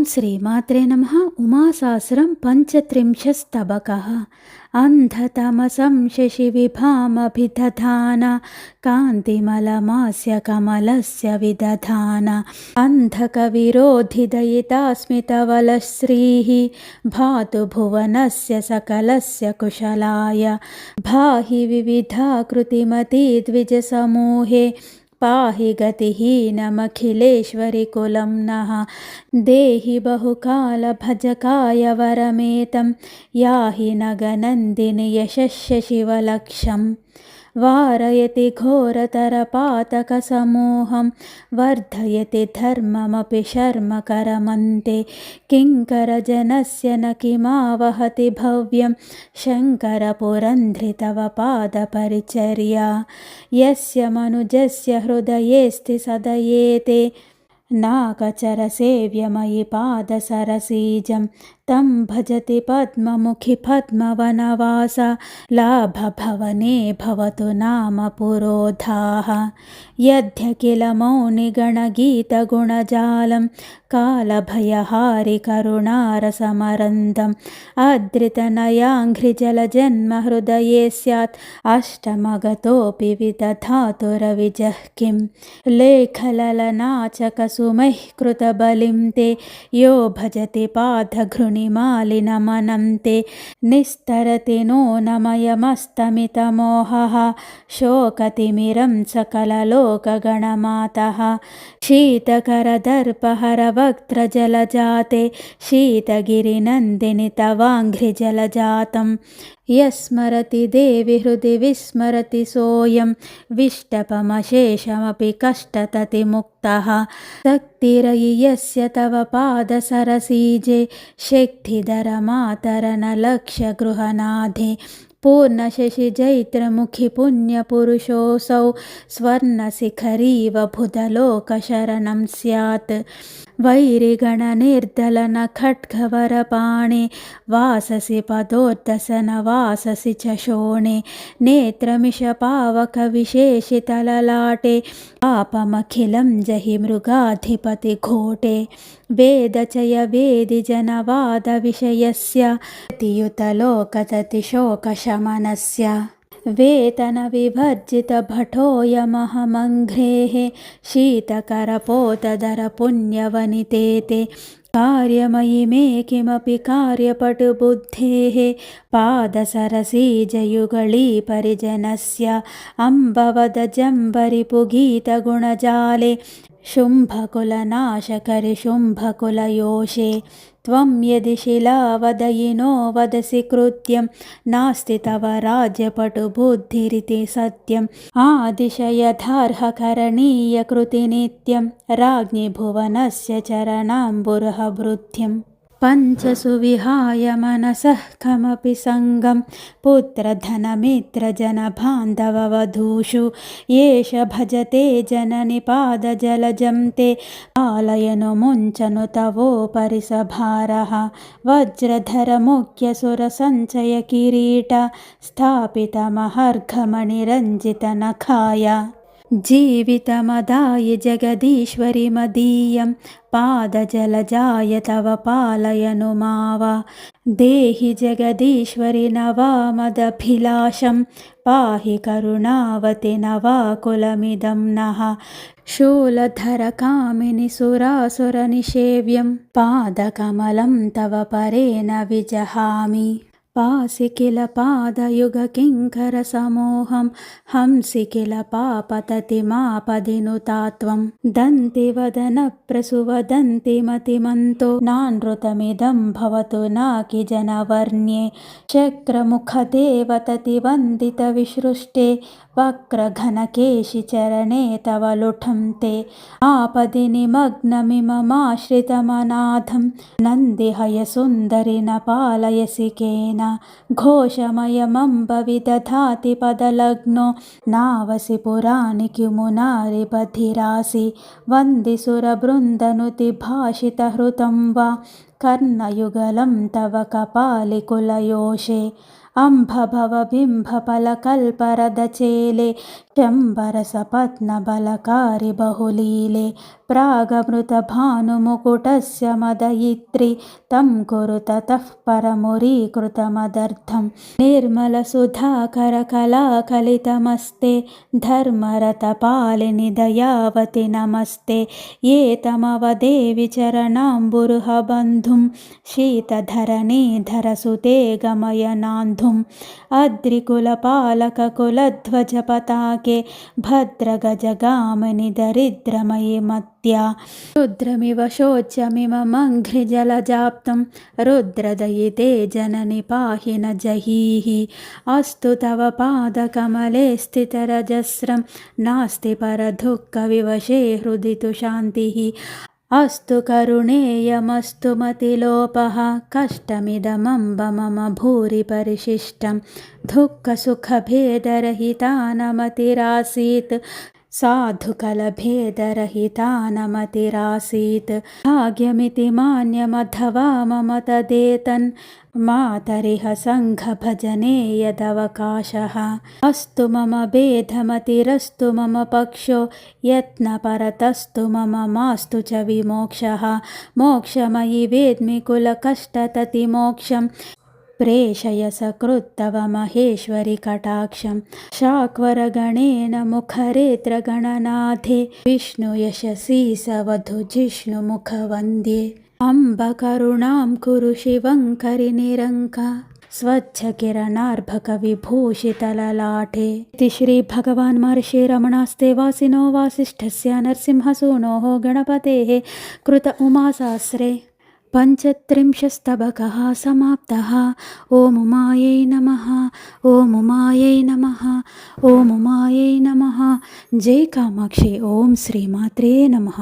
శ్రీమాత్రే నమః. ఉమాసహస్రం పంచత్రింశస్తబకః. అంధతమసం శశివిభామభిదధాన కాంతిమలమాస్య కమలస్య విదధాన అంధకవిరోధిదయితాస్మితవలశ్రీः భాతు భువనస్య సకలస్య కుశలాయ భాహి వివిధాకృతిమతి ద్విజసమూహే పాహి గతిహీనమఖిలేశ్వరి కులం నః దేహి బహుకాల భజకాయ వరమేతం యాహి నగనందిని యశశివలక్షం వారయతి ఘోరతరపాతకసమూహం వర్ధయతి ధర్మమపి శర్మకరమంతే కింకరజనస్య న కిమావహతి భవ్యం శంకరపురంధ్రి తవ పాదపరిచర్యా యస్య మనుజస్య హృదయేస్తి సదయేతే నాకచరసేవ్యమయి పాదసరసీజం తం భజతి పద్మముఖి పద్మవనవాస లాభభవనే భవతు నామ పురోధాః యద్యఖిల మౌనిగణగీతగుణజాలం కాలభయహారి కరుణారసమరందం అద్రితనయాంఘ్రిజలజన్మ హృదయే స్యాత్ అష్టమగతోపి విదధాతురవిజః కిం లేఖలలనాచకసుమైః కృతబలిం తే యో భజతి పాదఘృణిమాలినమనం తే నిస్తరతి నో నమయమస్తమితమోహః శోకతిమిరం సకలలోకగణమాతః శీతకరదర్పహరవక్త్రజలజాతే శీతగిరినందిని తవాంఘ్రిజలజాతం యస్మరతి దేవి హృది విస్మరతి సోయం విష్టపమశేషమపి కష్టతతిముక్తః శక్తిరయి యస్య తవ పాదసరసీజే శక్తిధరమాతరనలక్ష్య గృహనాథే పూర్ణశశిజైత్రముఖి పుణ్యపురుషోऽసౌ స్వర్ణశిఖరీవ బుధలోకశరణం స్యాత్ వైరిగణనిర్దలన ఖడ్గవరపాణే వాససి పదోద్దసన వాససి చ శోణే నేత్రమిషపావక విశేషితలలాటే పాపమఖిలం జహి మృగాధిపతి ఘోటే వేదచయ వేది జనవాద విషయస్య తియుతలోకతతి శోకశమనస్య వేతన విభర్జిత భటోయమహమంఘ్రేః శీతకరపోతదర పుణ్యవనితే కార్యమయి మే కిమపి కార్యపటుబుద్ధేః పాదసరసీజయుగళీ పరిజనస్య అంబవదజంబరిపుగీతగుణజాలే శుంభకులనాశకరి శుంభకులయోషే త్వం యది శిలావదయినో వదసి కృత్యం నాస్తి తవ రాజ్యపటుబుద్ధిరితి సత్యం ఆదిశయథార్హకరణీయ కృతి నిత్యం రాజ్ఞి భువనస్య చరణాంబురహభృత్యం పంచసు విహాయ మనసః కమపి సంగం పుత్రధనమిత్రజనబాంధవవధూషు ఏష భజతే జనని పాదజలజం తే పాలయను ముంచను తవోపరి సభారః వజ్రధరముఖ్యసురసంచయ కిరీట స్థాపితమహర్ఘమణిరంజితనఖాయ జీవితమదాయ జగదీశ్వరి మదీయం పాదజలజాయ తవ పాలయను మావ దేహి జగదీశ్వరి నవామదభిలాషం పాహి కరుణావతి నవాకులమిదం నః శూలధరకామిని సురాసురనిషేవ్యం పాదకమలం తవ పరేణ విజహామి పాసి కిల పాదయుగ కింకర సమూహం హంసి కిల పాపతతి మాపదినుతాత్వం దంతి వదన ప్రసువదంతి మతిమంతో నానృతమిదం భవతు నాకి జనవర్ణ్యే చక్రముఖదేవతతి వందిత విసృష్టే వక్రఘనకేశి చరణే తవ లుఠం తే ఆపది నిమగ్నమిమమాశ్రితమనాథం నందిహయసుందరి న పాలయసి కేన ఘోషమయమంబ విదధాతి పదలగ్నో నావసి పురానికి మునారి బధిరాసి వందిసురబృందనుతి భాషిత హృతం వా కర్ణయుగలం తవ కపాలికులయోషే అంభభవ బింభ పలకల్పరదచేలే शम्बरसपत्नबलकारि बहुलीले प्रागमृतभानुमुकुटस्य मदयित्री तं कुरु ततः परमुरीकृतमदर्थं निर्मलसुधाकरकलाकलितमस्ते धर्मरतपालिनि दयावति नमस्ते ये तमवदेवि चरणाम्बुरुहबन्धुं शीतधरणीधरसुते गमयनान्धुम् अद्रिकुलपालककुलध्वजपताके भद्रगजगामिनि दरिद्रमयि मत्या रुद्रमिव शोच्यमिममङ्घ्रिजलजाप्तं रुद्रदयिते जननि पाहि न जहीः अस्तु तव पादकमले स्थितरजस्रं नास्ति परदुःखविवशे हृदि तु शान्तिः अस्तु करुणेयमस्तु मतिलोपः कष्टमिदमम्ब मम भूरि परिशिष्टं दुःखसुखभेदरहिता न मतिरासीत् साधुकलभेदरहिता न मतिरासीत् भाग्यमिति मान्यमथवा मम तदेतन् मातरिह सङ्घभजने यदवकाशः अस्तु मम भेदमतिरस्तु मम पक्षो यत्नपरतस्तु मम मास्तु च विमोक्षः मोक्षमयि वेद्मि कुलकष्टततिमोक्षं प्रेषय सकृत्तव महेश्वरि कटाक्षं शाक्वरगणेन मुखरेत्रगणनाथे विष्णुयशसी सवधुजिष्णुमुखवन्द्ये अम्ब करुणां कुरु शिवङ्करि निरङ्का स्वच्छकिरणार्भकविभूषितललाटे इति श्रीभगवान् महर्षि रमणास्ते वासिनो वासिष्ठस्य नरसिंहसूनोः गणपतेः कृत उमासहस्रे 35स्तबकः समाप्तः। ॐ उमायै नमः। ॐ उमायै नमः। ॐ उमायै नमः। जय कामाक्षी। ॐ श्रीमात्रे नमः।